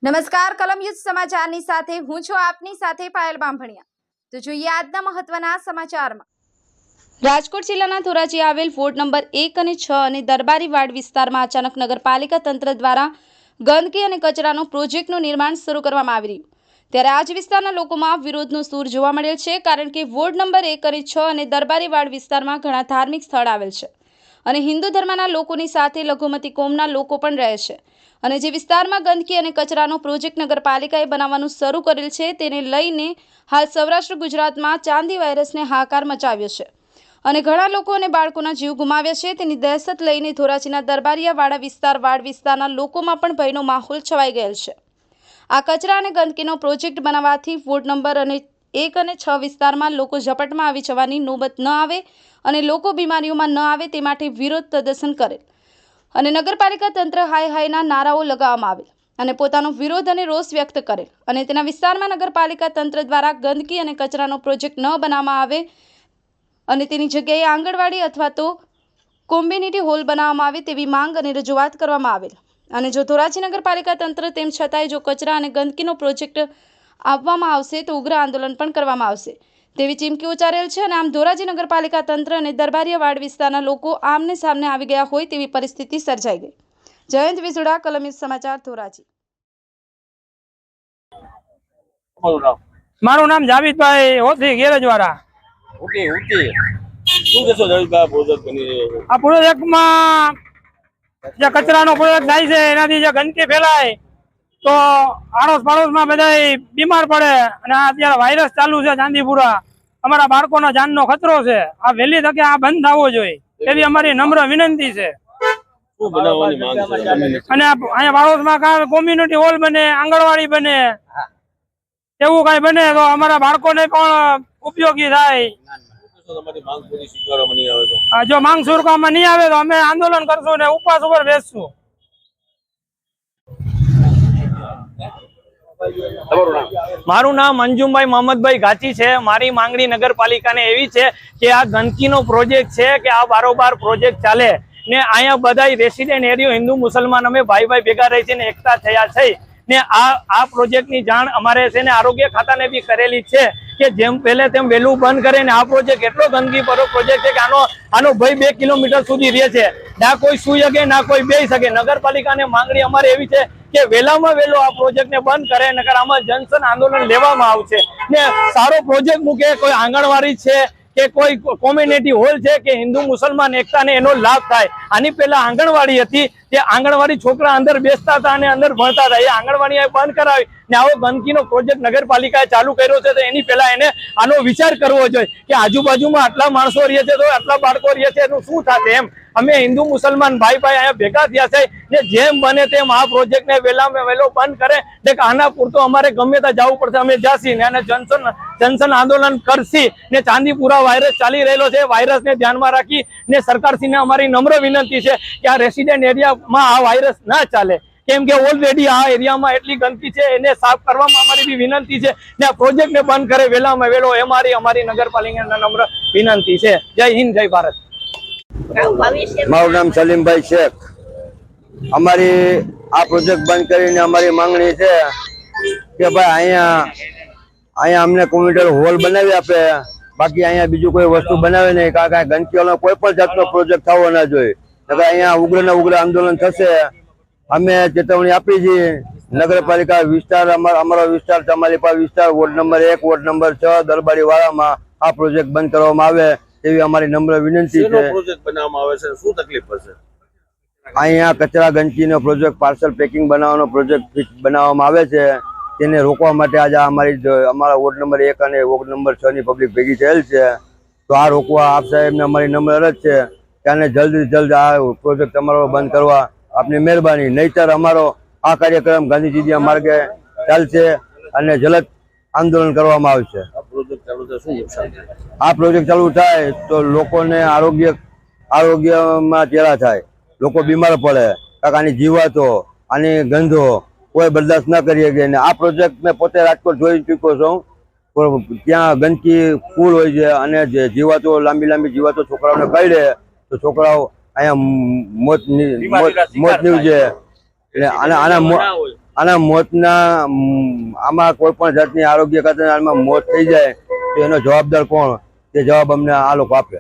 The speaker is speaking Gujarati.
નમસ્કાર કલમ યુદ્ધ સમાચારની સાથે હું છું આપની સાથે પાયલ બામભણિયા। તો જોઈએ આજના મહત્વના સમાચારમાં। રાજકોટ જિલ્લાના ધોરાજી આવેલ વોર્ડ નંબર 1 અને 6 અને દરબારી વાડ વિસ્તારમાં અચાનક નગરપાલિકા તંત્ર દ્વારા ગંદકી અને કચરાનો પ્રોજેક્ટનું નિર્માણ શરૂ કરવામાં આવી રહ્યું, ત્યારે આજ વિસ્તારના લોકોમાં વિરોધનો સૂર જોવા મળેલ છે, કારણ કે વોર્ડ નંબર 1 અને 6 અને દરબારી વાડ વિસ્તારમાં ઘણા ધાર્મિક સ્થળ આવેલ છે અને હિન્દુ ધર્મના લોકોની સાથે લઘુમતી કોમના લોકો પણ રહે છે અને જે વિસ્તારમાં ગંદકી અને કચરાનો પ્રોજેક્ટ નગરપાલિકાએ બનાવવાનું શરૂ કરેલ છે તેને લઈને હાલ સૌરાષ્ટ્ર ગુજરાતમાં ચાંદી વાયરસને હાહાકાર મચાવ્યો છે અને ઘણા લોકો અને બાળકોના જીવ ગુમાવ્યા છે। તેની દહેશત લઈને ધોરાજીના દરબારિયાવાડા વાડ વિસ્તારના લોકોમાં પણ ભયનો માહોલ છવાઈ ગયેલ છે। આ કચરા અને ગંદકીનો પ્રોજેક્ટ બનાવવાથી વોર્ડ નંબર 1 અને 6 વિસ્તારમાં લોકો ઝપટમાં આવી જવાની નોબત ન આવે અને લોકો બીમારીઓમાં ન આવે તે માટે વિરોધ પ્રદર્શન કરેલ અને નગરપાલિકા તંત્ર હાયના નારાઓ લગાવવામાં આવેલ અને પોતાનો વિરોધ અને રોષ વ્યક્ત કરેલ અને તેના વિસ્તારમાં નગરપાલિકા તંત્ર દ્વારા ગંદકી અને કચરાનો પ્રોજેક્ટ ન બનાવવામાં આવે અને તેની જગ્યાએ આંગણવાડી અથવા તો કોમ્યુનિટી હોલ બનાવવામાં આવે તેવી માંગ અને રજૂઆત કરવામાં આવેલ અને જો ધોરાજી નગરપાલિકા તંત્ર તેમ છતાંય જો કચરા અને ગંદકીનો પ્રોજેક્ટ આપવામાં આવશે તો ઉગ્ર આંદોલન પણ કરવામાં આવશે તેવી ચીમકી ઉચ્ચારેલ છે અને આમ ધોરાજી નગરપાલિકા તંત્ર અને દરબારિયાવાડ વિસ્તારના લોકો આમને સામને આવી ગયા હોય તેવી પરિસ્થિતિ સર્જાઈ ગઈ। જયંત વિસુડા, કલમ યુદ્ધ સમાચાર, ધોરાજી। મારું નામ જાવીદભાઈ હોથી ગેરેજવાળા। શું કહેશો જાવીદભાઈ, પ્રોજેક્ટ બની રહ્યો છે? આ પ્રોજેક્ટમાં જે કચરાનો પ્રોજેક્ટ થાય છે એનાથી જે ગંદકી ફેલાય તો આડોશ પાડોશમાં બધા બીમાર પડે અને આ અત્યારે વાયરસ ચાલુ છે ચાંદીપુરા, અમારા બાળકોનો જાનનો ખતરો છે। આ વહેલી તકે આ બંધ થવો જોઈએ એવી અમારી નમ્ર વિનંતી છે। શું બનાવવાની માંગ છે? અને અહીંયા પાડોશમાં કોમ્યુનિટી હોલ બને, આંગણવાડી બને, એવું કઈ બને તો અમારા બાળકોને પણ ઉપયોગી થાય। તમારી માંગ પૂરી સ્વીકારવામાં નહીં આવે તો? જો માંગ સ્વીકારવામાં નહીં આવે તો અમે આંદોલન કરશું ને ઉપવાસ ઉપર બેસશું। મારું નામ અંજુમભાઈ મોહમ્મદભાઈ ગાચી છે। મારી માંગણી નગરપાલિકાને એવી છે કે આ ગંદકીનો પ્રોજેક્ટ છે કે આ બારોબાર પ્રોજેક્ટ ચાલે ને અહીંયા બધા રેસિડેન્ટ એરિયો હિન્દુ મુસલમાન અમે ભાઈ ભેગા રહી છે ને એકતા થયા છે ને આ પ્રોજેક્ટની જાણ અમારે છે ને આરોગ્ય ખાતાને બી કરેલી છે કે જેમ પહેલે તેમ વહેલું બંધ કરે ને આ પ્રોજેક્ટ એટલો ગંદકી ભરો પ્રોજેક્ટ છે કે આનો ભય 2 કિલોમીટર સુધી રહે છે। ના કોઈ સુઈ શકે ના કોઈ બેસી શકે। નગરપાલિકાને માંગણી અમારે એવી છે કે વહેલામાં વહેલો આ પ્રોજેક્ટને બંધ કરે, નકર આમાં જનસન આંદોલન લેવામાં આવશે ને સારો પ્રોજેક્ટ મૂકે, કોઈ આંગણવાડી છે કે કોઈ કોમ્યુનિટી હોલ છે કે હિન્દુ મુસલમાન એકતાને એનો લાભ થાય। આની પહેલા આંગણવાડી હતી, તે આંગણવાડી છોકરા અંદર બેસતા હતા અને અંદર ભણતા હતા, એ આંગણવાડી બંધ કરાવી ને આવો ગંદકીનો પ્રોજેક્ટ નગરપાલિકાએ ચાલુ કર્યો છે તો એની પહેલા એને આનો વિચાર કરવો જોઈએ કે આજુબાજુમાં આટલા માણસો રહે છે તો આટલા બાળકો રહે છે એનું શું થશે। એમ અમે હિન્દુ મુસલમાન ભાઈ અહીંયા ભેગા થયા છે ને જેમ બને તેમ આ પ્રોજેક્ટને વહેલામાં વહેલો બંધ કરે ને આના પૂરતો અમારે ગમે ત્યાં જવું પડશે, અમે જાસી ને જનસન આંદોલન કરશી ને ચાંદીપુરા વાયરસ ચાલી રહેલો છે, વાયરસને ધ્યાનમાં રાખી ને સરકારશ્રીને અમારી નમ્ર વિનંતી છે કે આ રેસિડેન્ટ એરિયામાં આ વાયરસ ના ચાલે, કેમ કે ઓલરેડી આ એરિયામાં એટલી ગંદકી છે એને સાફ કરવામાં અમારી બી વિનંતી છે ને આ પ્રોજેક્ટને બંધ કરે વહેલામાં વહેલો અમારી નગરપાલિકાને નમ્ર વિનંતી છે। જય હિન્દ, જય ભારત। મારું નામ સલીમભાઈ શેખ। અમારી આ પ્રોજેક્ટ બંધ કરીને અમારી માંગણી છે કે ભાઈ અહીંયા અમને કોમ્યુનિટી હોલ બનાવી આપે, બાકી અહીંયા બીજું કોઈ વસ્તુ બનાવે નહીં, કારણ કે ગંદકી વાળો કોઈ પણ જાતનો પ્રોજેક્ટ થવો ના જોઈએ। અહીંયા ઉગ્ર ને ઉગ્ર આંદોલન થશે। અમે ચેતવણી આપી છે। નગરપાલિકા વિસ્તાર અમારો વિસ્તાર ચમાલીપા વિસ્તાર વોર્ડ નંબર 1 વોર્ડ નંબર 6 દરબારી વાળામાં આ પ્રોજેક્ટ બંધ કરવામાં આવે એવી અમારી નમ્ર વિનંતી છે। પ્રોજેક્ટ બનાવવામાં આવે છે, શું તકલીફ પડશે? અહીંયા કચરા ગંદકીનો પ્રોજેક્ટ, પાર્સલ પેકિંગ બનાવવાનો પ્રોજેક્ટ બનાવવામાં આવે છે, તેને રોકવા માટે આજે અમારા વોર્ડ નંબર 1 અને વોર્ડ નંબર 6 ની પબ્લિક ભેગી થયેલ છે। તો આ રોકવા આપ સાહેબને અમારી નમ્ર અરજ છે કે આને જલ્દી જલ્દ આ પ્રોજેક્ટ અમારો બંધ કરવા આપની મહેરબાની, નહીતર અમારો આ કાર્યક્રમ ગાંધીજીના માર્ગે ચાલશે અને જલદ આંદોલન કરવામાં આવશે। આ પ્રોજેક્ટ ચાલુ થાય તો લોકોને આરોગ્યમાં ચેડા થાય, લોકો બીમાર પડે, આની જીવાતો આની ગંધો કોઈ બરદાસ્ત ના કરી શકે। અને આ પ્રોજેક્ટ મેં પોતે રાજકોટ જોઈ ચૂક્યો છું, ત્યાં ગંદકી ફૂલ હોય છે અને જે જીવાતો લાંબી જીવાતો છોકરાઓને કરડે તો છોકરાઓ અહીંયા મોત નીપજે। આના મોતના આમાં કોઈ પણ જાતની આરોગ્ય ખાતામાં મોત થઈ જાય તો એનો જવાબદાર કોણ તે જવાબ અમને આ લોકો આપે.